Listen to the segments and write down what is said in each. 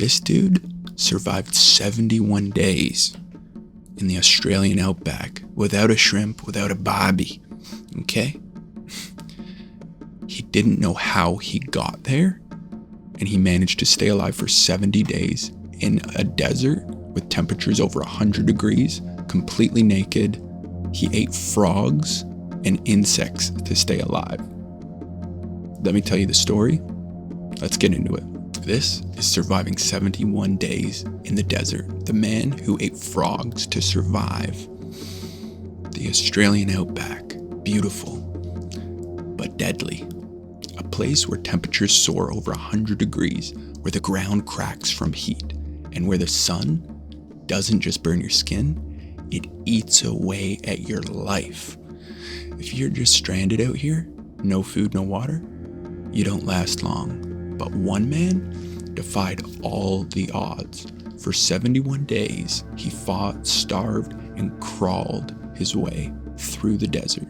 This dude survived 71 days in the Australian outback without a shrimp, without a bobby. Okay? He didn't know how he got there, and he managed to stay alive for 70 days in a desert with temperatures over 100 degrees, completely naked. He ate frogs and insects to stay alive. Let me tell you the story. Let's get into it. This is surviving 71 days in the desert. The man who ate frogs to survive. The Australian outback. Beautiful, but deadly. A place where temperatures soar over 100 degrees, where the ground cracks from heat, and where the sun doesn't just burn your skin, it eats away at your life. If you're just stranded out here, no food, no water, you don't last long. But one man defied all the odds. For 71 days, he fought, starved, and crawled his way through the desert,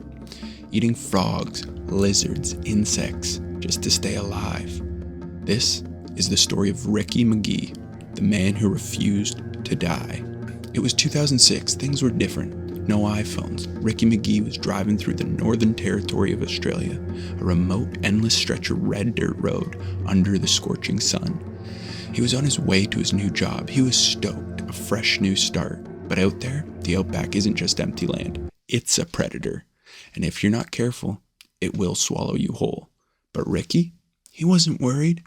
eating frogs, lizards, insects, just to stay alive. This is the story of Ricky Megee, the man who refused to die. It was 2006, things were different. No iPhones. Ricky Megee was driving through the Northern Territory of Australia, a remote, endless stretch of red dirt road under the scorching sun. He was on his way to his new job. He was stoked, a fresh new start. But out there, the outback isn't just empty land. It's a predator. And if you're not careful, it will swallow you whole. But Ricky, he wasn't worried.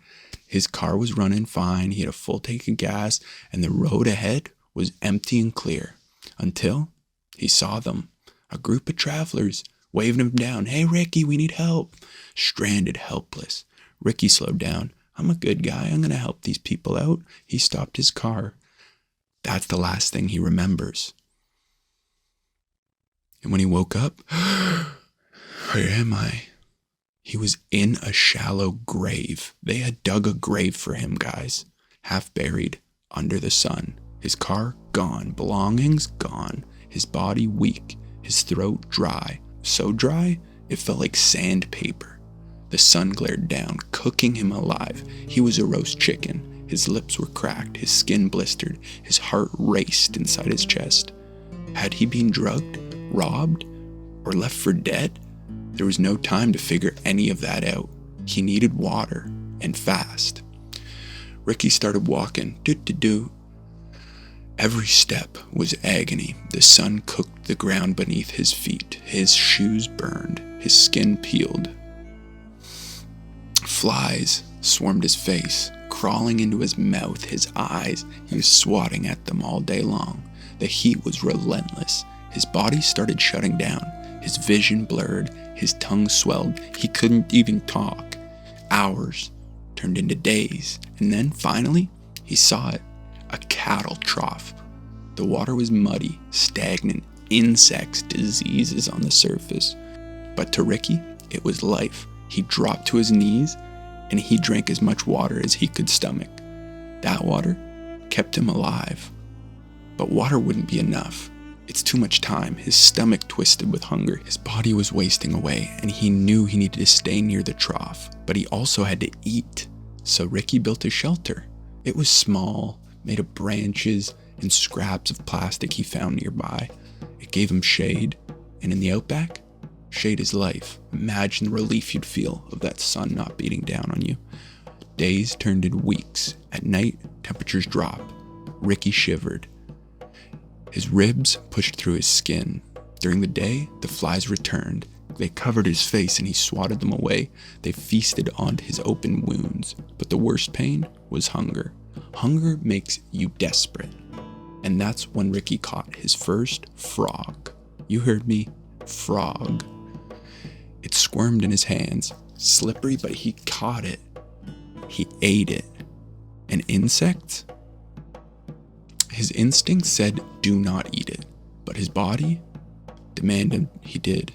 His car was running fine. He had a full tank of gas, and the road ahead was empty and clear until he saw them, a group of travelers waving him down. Hey, Ricky, we need help. Stranded, helpless. Ricky slowed down. I'm a good guy. I'm going to help these people out. He stopped his car. That's the last thing he remembers. And when he woke up, where am I? He was in a shallow grave. They had dug a grave for him, guys. Half buried under the sun. His car gone. Belongings gone. His body weak, his throat dry, so dry it felt like sandpaper. The sun glared down, cooking him alive. He was a roast chicken. His lips were cracked, his skin blistered, his heart raced inside his chest. Had he been drugged, robbed, or left for dead? There was no time to figure any of that out. He needed water, and fast. Ricky started walking, do-do-do. Every step was agony. The sun cooked the ground beneath his feet. His shoes burned. His skin peeled. Flies swarmed his face, crawling into his mouth, his eyes. He was swatting at them all day long. The heat was relentless. His body started shutting down. His vision blurred. His tongue swelled. He couldn't even talk. Hours turned into days. And then, finally, he saw it. A cattle trough. The water was muddy, stagnant, insects, diseases on the surface. But to Ricky, it was life. He dropped to his knees, and he drank as much water as he could stomach. That water kept him alive. But water wouldn't be enough. It's too much time. His stomach twisted with hunger. His body was wasting away, and he knew he needed to stay near the trough. But he also had to eat. So Ricky built a shelter. It was small, made of branches and scraps of plastic he found nearby. It gave him shade, and in the outback, shade is life. Imagine the relief you'd feel of that sun not beating down on you. Days turned into weeks. At night, temperatures dropped. Ricky shivered. His ribs pushed through his skin. During the day, the flies returned. They covered his face and he swatted them away. They feasted on his open wounds. But the worst pain was hunger. Hunger makes you desperate. And that's when Ricky caught his first frog. You heard me, frog. It squirmed in his hands, slippery, but he caught it. He ate it. An insect? His instinct said, do not eat it. But his body demanded he did.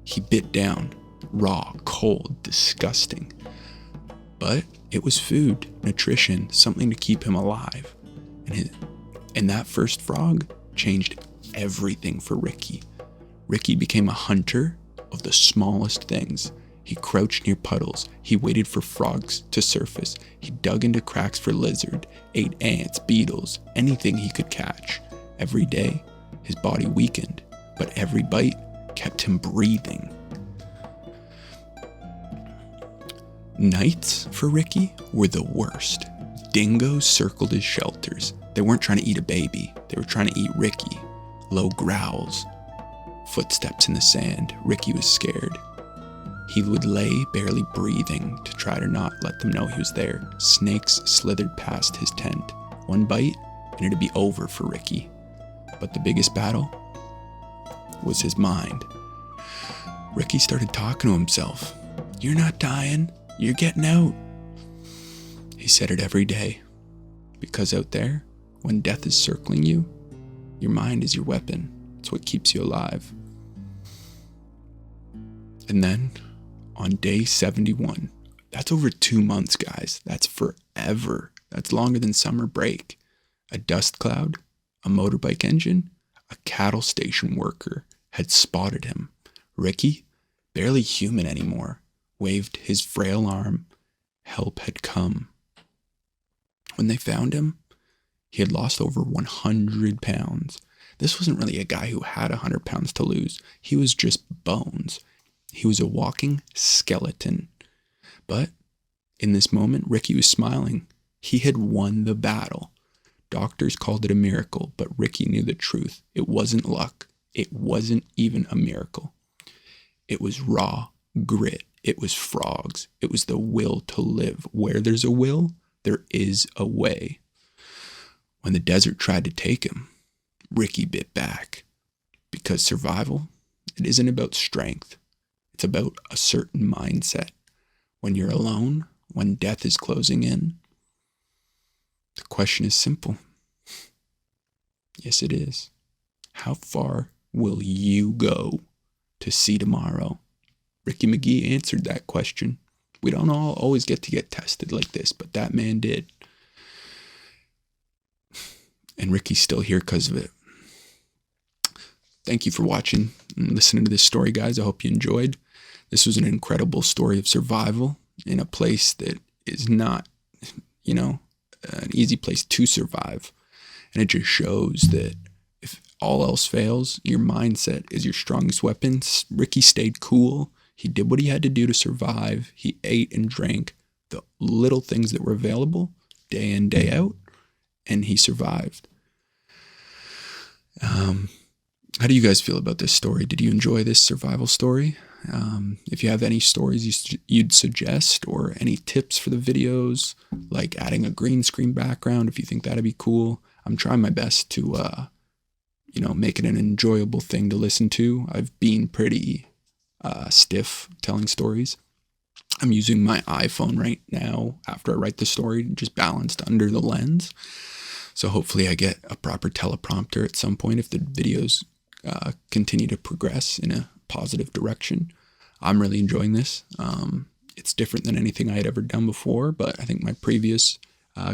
He bit down, raw, cold, disgusting. But it was food, nutrition, something to keep him alive. And that first frog changed everything for Ricky. Ricky became a hunter of the smallest things. He crouched near puddles. He waited for frogs to surface. He dug into cracks for lizard, ate ants, beetles, anything he could catch. Every day, his body weakened, but every bite kept him breathing. Nights for Ricky were the worst. Dingoes circled his shelters. They weren't trying to eat a baby. They were trying to eat Ricky. Low growls. Footsteps in the sand. Ricky was scared. He would lay barely breathing to try to not let them know he was there. Snakes slithered past his tent. One bite and it'd be over for Ricky. But the biggest battle was his mind. Ricky started talking to himself. "You're not dying. You're getting out." He said it every day. Because out there, when death is circling you, your mind is your weapon. It's what keeps you alive. And then, on day 71, that's over 2 months, guys. That's forever. That's longer than summer break. A dust cloud, a motorbike engine, a cattle station worker had spotted him. Ricky, barely human anymore, waved his frail arm. Help had come. When they found him, he had lost over 100 pounds. This wasn't really a guy who had 100 pounds to lose. He was just bones. He was a walking skeleton. But in this moment, Ricky was smiling. He had won the battle. Doctors called it a miracle, but Ricky knew the truth. It wasn't luck. It wasn't even a miracle. It was raw grit. It was frogs. It was the will to live. Where there's a will, there is a way. When the desert tried to take him, Ricky bit back. Because survival, it isn't about strength. It's about a certain mindset. When you're alone, when death is closing in, the question is simple. Yes, it is. How far will you go to see tomorrow? Ricky Megee answered that question. We don't all always get to get tested like this, but that man did. And Ricky's still here because of it. Thank you for watching and listening to this story, guys. I hope you enjoyed. This was an incredible story of survival in a place that is not, an easy place to survive. And it just shows that if all else fails, your mindset is your strongest weapon. Ricky stayed cool. He did what he had to do to survive. He ate and drank the little things that were available day in, day out, and he survived. How do you guys feel about this story? Did you enjoy this survival story? If you have any stories you'd suggest or any tips for the videos, like adding a green screen background, if you think that'd be cool. I'm trying my best to, make it an enjoyable thing to listen to. I've been pretty stiff telling stories. I'm using my iPhone right now after I write the story, just balanced under the lens. So hopefully I get a proper teleprompter at some point if the videos continue to progress in a positive direction. I'm really enjoying this. It's different than anything I had ever done before, but I think my previous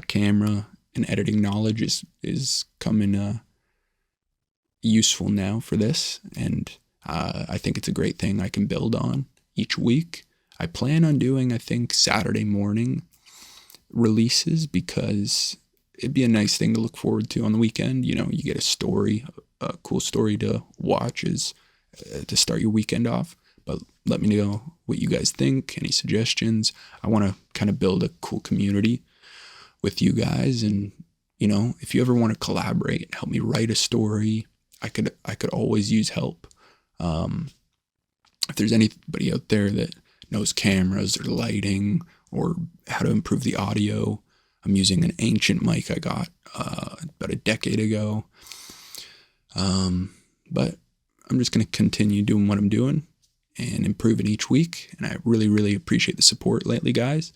camera and editing knowledge is coming useful now for this, and I think it's a great thing I can build on each week. I plan on doing, I think, Saturday morning releases because it'd be a nice thing to look forward to on the weekend. You get a story, a cool story to watch to start your weekend off. But let me know what you guys think, any suggestions. I want to kind of build a cool community with you guys. And, if you ever want to collaborate and help me write a story, I could always use help. If there's anybody out there that knows cameras or lighting or how to improve the audio, I'm using an ancient mic I got about a decade ago. But I'm just going to continue doing what I'm doing and improving each week. And I really, really appreciate the support lately, guys.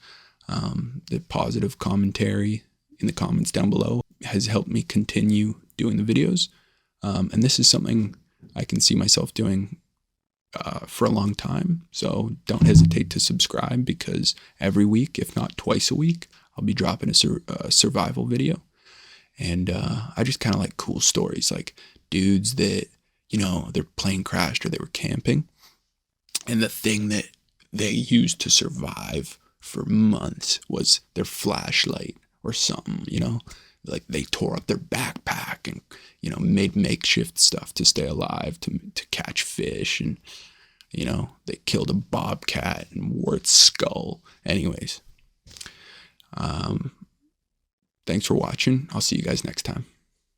The positive commentary in the comments down below has helped me continue doing the videos. And this is something I can see myself doing for a long time. So don't hesitate to subscribe because every week, if not twice a week, I'll be dropping a survival video. And I just kind of like cool stories, like dudes that, their plane crashed or they were camping. And the thing that they used to survive for months was their flashlight or something, like they tore up their backpack and, made makeshift stuff to stay alive, to catch fish. And, they killed a bobcat and wore its skull. Anyways, thanks for watching. I'll see you guys next time.